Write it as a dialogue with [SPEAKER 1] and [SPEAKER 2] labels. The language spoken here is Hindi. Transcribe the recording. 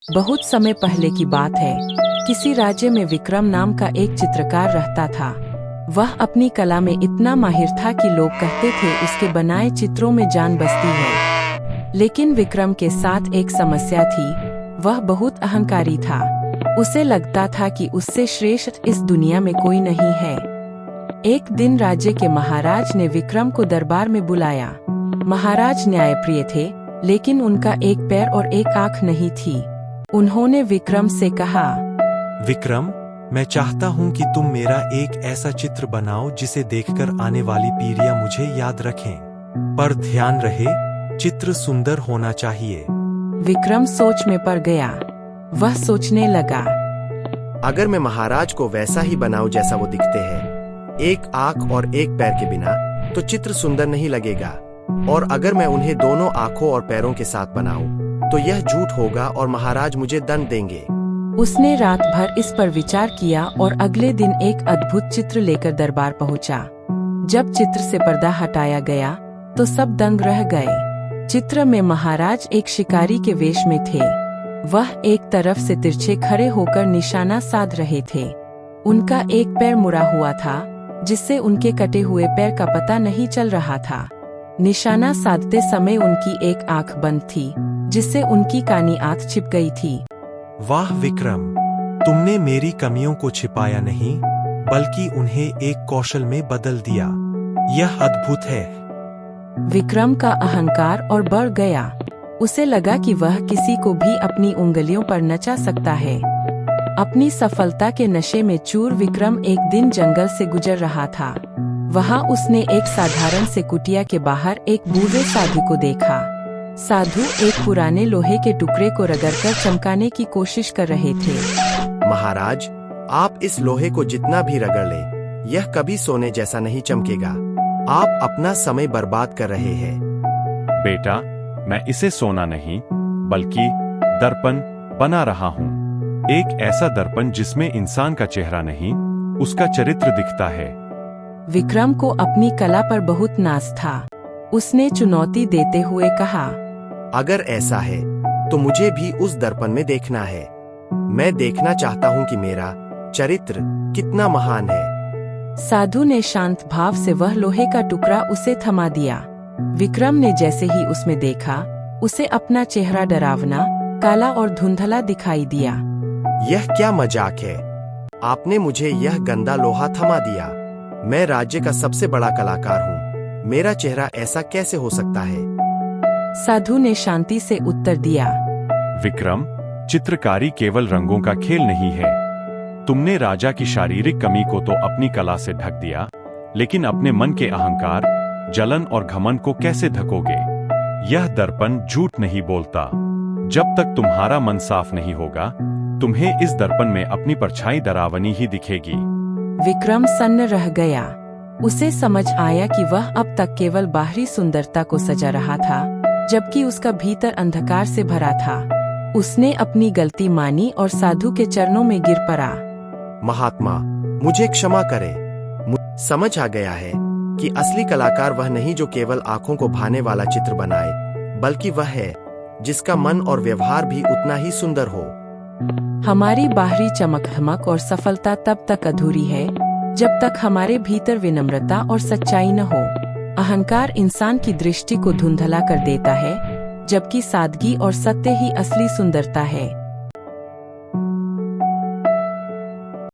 [SPEAKER 1] बहुत समय पहले की बात है। किसी राज्य में विक्रम नाम का एक चित्रकार रहता था। वह अपनी कला में इतना माहिर था कि लोग कहते थे उसके बनाए चित्रों में जान बसती है। लेकिन विक्रम के साथ एक समस्या थी। वह बहुत अहंकारी था। उसे लगता था कि उससे श्रेष्ठ इस दुनिया में कोई नहीं है। एक दिन राज्य के महाराज ने विक्रम को दरबार में बुलाया। महाराज न्यायप्रिय थे, लेकिन उनका एक पैर और एक आंख नहीं थी। उन्होंने विक्रम से कहा,
[SPEAKER 2] विक्रम, मैं चाहता हूँ कि तुम मेरा एक ऐसा चित्र बनाओ जिसे देखकर आने वाली पीढ़ियां मुझे याद रखें। पर ध्यान रहे, चित्र सुंदर होना चाहिए।
[SPEAKER 1] विक्रम सोच में पड़ गया। वह सोचने लगा,
[SPEAKER 3] अगर मैं महाराज को वैसा ही बनाऊं जैसा वो दिखते हैं, एक आंख और एक पैर के बिना, तो चित्र सुंदर नहीं लगेगा। और अगर मैं उन्हें दोनों आंखों और पैरों के साथ बनाऊं, तो यह झूठ होगा और महाराज मुझे दंड देंगे।
[SPEAKER 1] उसने रात भर इस पर विचार किया और अगले दिन एक अद्भुत चित्र लेकर दरबार पहुंचा। जब चित्र से पर्दा हटाया गया तो सब दंग रह गए। चित्र में महाराज एक शिकारी के वेश में थे। वह एक तरफ से तिरछे खड़े होकर निशाना साध रहे थे। उनका एक पैर मुड़ा हुआ था, जिससे उनके कटे हुए पैर का पता नहीं चल रहा था। निशाना साधते समय उनकी एक आंख बंद थी, जिससे उनकी कानी आंख छिप गई थी।
[SPEAKER 2] वाह विक्रम, तुमने मेरी कमियों को छिपाया नहीं, बल्कि उन्हें एक कौशल में बदल दिया। यह अद्भुत है।
[SPEAKER 1] विक्रम का अहंकार और बढ़ गया। उसे लगा कि वह किसी को भी अपनी उंगलियों पर नचा सकता है। अपनी सफलता के नशे में चूर विक्रम एक दिन जंगल से गुजर रहा था। वहां उसने एक साधारण से कुटिया के बाहर एक बूढ़े साधु को देखा। साधु एक पुराने लोहे के टुकड़े को रगड़कर चमकाने की कोशिश कर रहे थे।
[SPEAKER 3] महाराज, आप इस लोहे को जितना भी रगड़ लें, यह कभी सोने जैसा नहीं चमकेगा। आप अपना समय बर्बाद कर रहे हैं।
[SPEAKER 4] बेटा, मैं इसे सोना नहीं, बल्कि दर्पण बना रहा हूँ। एक ऐसा दर्पण जिसमें इंसान का चेहरा नहीं, उसका चरित्र दिखता है।
[SPEAKER 1] विक्रम को अपनी कला पर बहुत नाज था। उसने चुनौती देते हुए कहा,
[SPEAKER 3] अगर ऐसा है, तो मुझे भी उस दर्पण में देखना है। मैं देखना चाहता हूँ कि मेरा चरित्र कितना महान है।
[SPEAKER 1] साधु ने शांत भाव से वह लोहे का टुकड़ा उसे थमा दिया। विक्रम ने जैसे ही उसमें देखा, उसे अपना चेहरा डरावना, काला और धुंधला दिखाई दिया।
[SPEAKER 3] यह क्या मजाक है? आपने मुझे यह गंदा लोहा थमा दिया। मैं राज्य का सबसे बड़ा कलाकार हूँ। मेरा चेहरा ऐसा कैसे हो सकता है?
[SPEAKER 1] साधु ने शांति से उत्तर दिया,
[SPEAKER 4] विक्रम, चित्रकारी केवल रंगों का खेल नहीं है। तुमने राजा की शारीरिक कमी को तो अपनी कला से ढक दिया, लेकिन अपने मन के अहंकार, जलन और घमंड को कैसे ढकोगे? यह दर्पण झूठ नहीं बोलता। जब तक तुम्हारा मन साफ नहीं होगा, तुम्हें इस दर्पण में अपनी परछाई डरावनी ही दिखेगी।
[SPEAKER 1] विक्रम सन्न रह गया। उसे समझ आया कि वह अब तक केवल बाहरी सुंदरता को सजा रहा था, जबकि उसका भीतर अंधकार से भरा था। उसने अपनी गलती मानी और साधु के चरणों में गिर पड़ा।
[SPEAKER 3] महात्मा, मुझे क्षमा करें। समझ आ गया है कि असली कलाकार वह नहीं जो केवल आंखों को भाने वाला चित्र बनाए, बल्कि वह है जिसका मन और व्यवहार भी उतना ही सुंदर हो।
[SPEAKER 1] हमारी बाहरी चमक धमक और सफलता तब तक अधूरी है जब तक हमारे भीतर विनम्रता और सच्चाई न हो। अहंकार इंसान की दृष्टि को धुंधला कर देता है, जबकि सादगी और सत्य ही असली सुंदरता है।